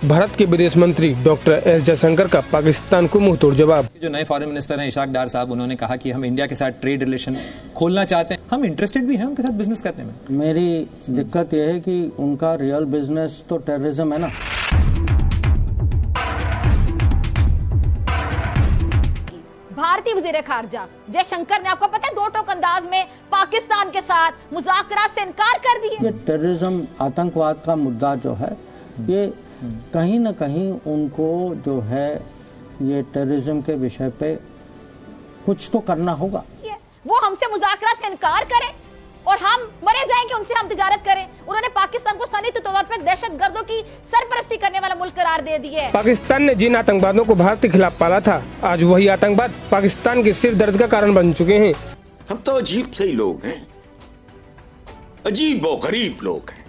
भारत के विदेश मंत्री डॉक्टर एस जयशंकर का पाकिस्तान को मुंह तोड़ जवाब। जो नए फॉरेन मिनिस्टर हैं इशाक डार साहब, उन्होंने कहा कि हम इंडिया के साथ ट्रेड रिलेशन खोलना चाहते हैं, हम इंटरेस्टेड भी हैं उनके साथ बिजनेस करने में। मेरी दिक्कत यह है कि उनका रियल बिजनेस तो टेररिज्म है ना। भारतीय वज़ीर खारजा जयशंकर ने, आपको पता है, दो टोक अंदाज में पाकिस्तान के साथ मुज़ाकरात से इनकार कर दिए। ये टेररिज्म, आतंकवाद का मुद्दा जो है, ये कहीं ना कहीं उनको जो है ये टेररिज्म के विषय पे कुछ तो करना होगा। वो हमसे मुज़ाकरात से इनकार करें और हम मरे जाएंगे, उनसे हम तिजारत करें। उन्होंने पाकिस्तान को सनई तौर पर दहशतगर्दों की सरपरस्ती करने वाला मुल्क करार दे दिया है। पाकिस्तान ने जिन आतंकवादियों को भारत के खिलाफ पाला था, आज वही आतंकवाद पाकिस्तान के सिर दर्द का कारण बन चुके हैं। हम तो अजीब से ही लोग हैं, अजीब और गरीब लोग हैं।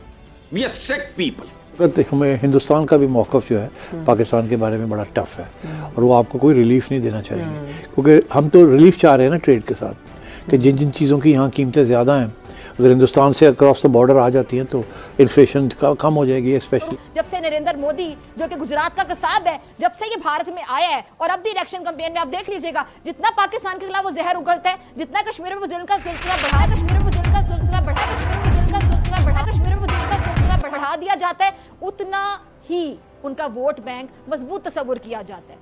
We are sick people। हमें हिंदुस्तान का भी मौक़िफ़ जो है पाकिस्तान के बारे में बड़ा टफ है और वो आपको कोई रिलीफ नहीं देना चाहेंगे, क्योंकि हम तो रिलीफ चाह रहे हैं ना ट्रेड के साथ, कि जिन जिन चीज़ों की यहाँ कीमतें ज़्यादा हैं अगर हिंदुस्तान से अक्रॉस द बॉर्डर आ जाती हैं तो इन्फ्लेशन कम हो जाएगी। स्पेशली जब से नरेंद्र मोदी, जो कि गुजरात का कसाब है, जब से ये भारत में आया है और अब भी इलेक्शन कैंपेन में आप देख लीजिएगा, जितना पाकिस्तान के खिलाफ वो जहर उगलता है, जितना कश्मीर में जुल्म का सिलसिला बढ़ाया, कश्मीर में जुल्म का सिलसिला बढ़ाया, कश्मीर में जुल्म का सिलसिला बढ़ाया, कश्मीर में जुल्म का सिलसिला बढ़ा दिया जाता है, उतना ही उनका वोट बैंक मजबूत तस्वुर किया जाता है।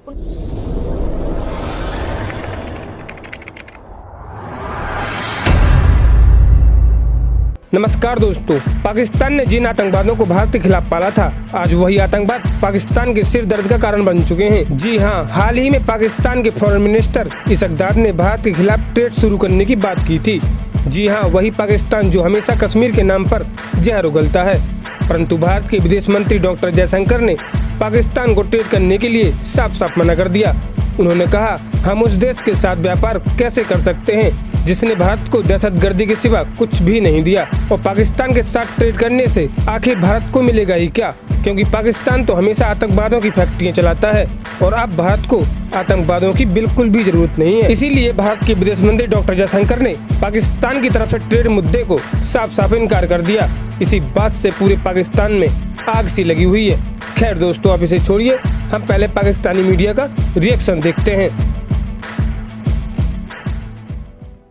नमस्कार दोस्तों, पाकिस्तान ने जिन आतंकवादियों को भारत के खिलाफ पाला था, आज वही आतंकवाद पाकिस्तान के सिर दर्द का कारण बन चुके हैं। जी हां, हाल ही में पाकिस्तान के फॉरेन मिनिस्टर इशाक डार ने भारत के खिलाफ ट्रेड शुरू करने की बात की थी। जी हां, वही पाकिस्तान जो हमेशा कश्मीर के नाम पर जहर उगलता है। परंतु भारत के विदेश मंत्री डॉक्टर जयशंकर ने पाकिस्तान को ट्रेड करने के लिए साफ साफ मना कर दिया। उन्होंने कहा, हम उस देश के साथ व्यापार कैसे कर सकते हैं जिसने भारत को दहशतगर्दी के सिवा कुछ भी नहीं दिया, और पाकिस्तान के साथ ट्रेड करने से आखिर भारत को मिलेगा ही क्या, क्योंकि पाकिस्तान तो हमेशा आतंकवादियों की फैक्ट्रियां चलाता है और अब भारत को आतंकवादियों की बिल्कुल भी जरूरत नहीं है। इसीलिए भारत के विदेश मंत्री डॉक्टर जयशंकर ने पाकिस्तान की तरफ से ट्रेड मुद्दे को साफ साफ इनकार कर दिया। इसी बात से पूरे पाकिस्तान में आग सी लगी हुई है। खैर दोस्तों, आप इसे छोड़िए, हम पहले पाकिस्तानी मीडिया का रिएक्शन देखते हैं।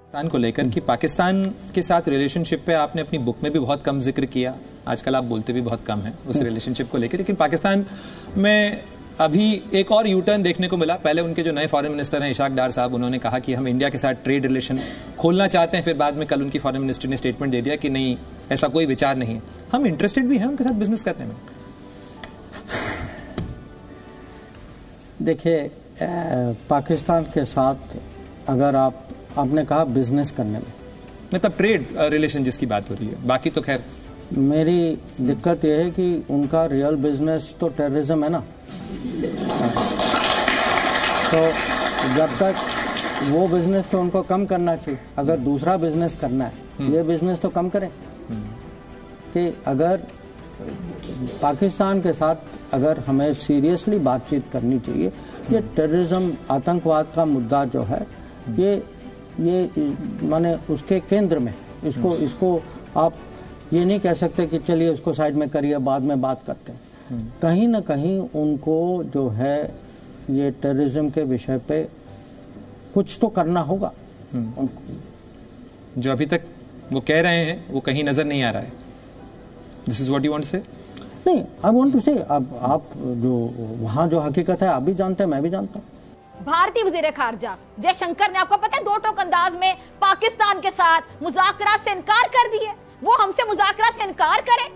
पाकिस्तान को लेकर कि पाकिस्तान के साथ रिलेशनशिप पे आपने अपनी बुक में भी बहुत कम जिक्र किया, आजकल आप बोलते भी बहुत कम है उस रिलेशनशिप को लेकर, लेकिन पाकिस्तान में अभी एक और यू टर्न देखने को मिला। पहले उनके जो नए फॉरेन मिनिस्टर हैं इशाक डार साहब, उन्होंने कहा कि हम इंडिया के साथ ट्रेड रिलेशन खोलना चाहते हैं, फिर बाद में कल उनकी फॉरेन मिनिस्टर ने स्टेटमेंट दे दिया कि नहीं, ऐसा कोई विचार नहीं है, हम इंटरेस्टेड भी हैं उनके साथ बिजनेस करने में। देखिए, पाकिस्तान के साथ अगर आपने कहा बिजनेस करने में, मतलब ट्रेड रिलेशन जिसकी बात हो रही है, बाकी तो खैर मेरी दिक्कत यह है कि उनका रियल बिजनेस तो टेररिज्म है ना। तो जब तक वो बिजनेस तो उनको कम करना चाहिए, अगर दूसरा बिजनेस करना है ये बिजनेस तो कम करें। कि अगर पाकिस्तान के साथ अगर हमें सीरियसली बातचीत करनी चाहिए, ये टेररिज्म, आतंकवाद का मुद्दा जो है, ये माने उसके केंद्र में, इसको आप ये नहीं कह सकते कि चलिए उसको साइड में करिए, बाद में बात करते हैं। कहीं ना कहीं उनको जो है ये टेररिज्म के विषय पे कुछ तो करना होगा। जो अभी तक वो कह रहे हैं वो कहीं नजर नहीं आ रहा है। This is what you want to say? नहीं, आई वांट टू से, अब आप जो वहाँ जो हकीकत है आप भी जानते हैं, मैं भी जानता हूँ। भारतीय वज़ीर खारजा जयशंकर ने, आपको पता है, दो टोक अंदाज में पाकिस्तान के साथ मुज़ाकरात से इनकार कर दिए। वो हमसे मुज़ाकरात से इनकार करें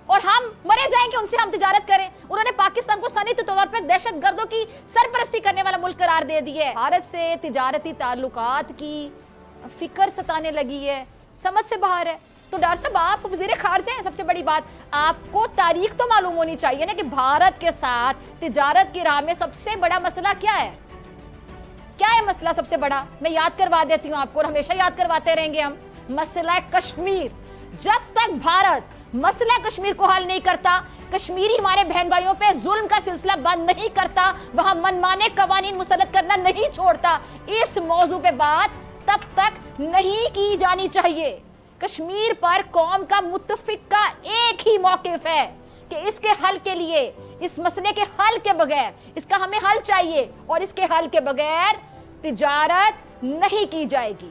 और हम मरे जाएंगे, उनसे हम तिजारत करें। उन्होंने पाकिस्तान को सनई तौर पर दहशतगर्दों की सरपरस्ती करने वाला मुल्क करार दे दिया है। भारत से तिजारती ताल्लुकात की फिक्र सताने लगी है, समझ से बाहर है। तो डॉक्टर साहब, आप वज़ीर खारजा हैं, सबसे बड़ी बात आपको तारीख तो मालूम होनी चाहिए ना कि भारत के साथ तिजारत की राह में सबसे बड़ा मसला क्या है। क्या है मसला सबसे बड़ा? मैं याद करवा देती हूँ आपको, और हमेशा याद करवाते रहेंगे हम। मसला कश्मीर। जब तक भारत मसला कश्मीर को हल नहीं करता, कश्मीरी हमारे बहन भाइयों पे जुल्म का सिलसिला बंद नहीं करता, वहां मनमाने कवानीन मुसल्लत करना नहीं छोड़ता, इस मौजू पे बात तब तक नहीं की जानी चाहिए। कश्मीर पर कौम का मुत्तफिक का एक ही मौकिफ है कि इसके हल के लिए इस मसले के हल के बगैर, इसका हमें हल चाहिए और इसके हल के बगैर तिजारत नहीं की जाएगी।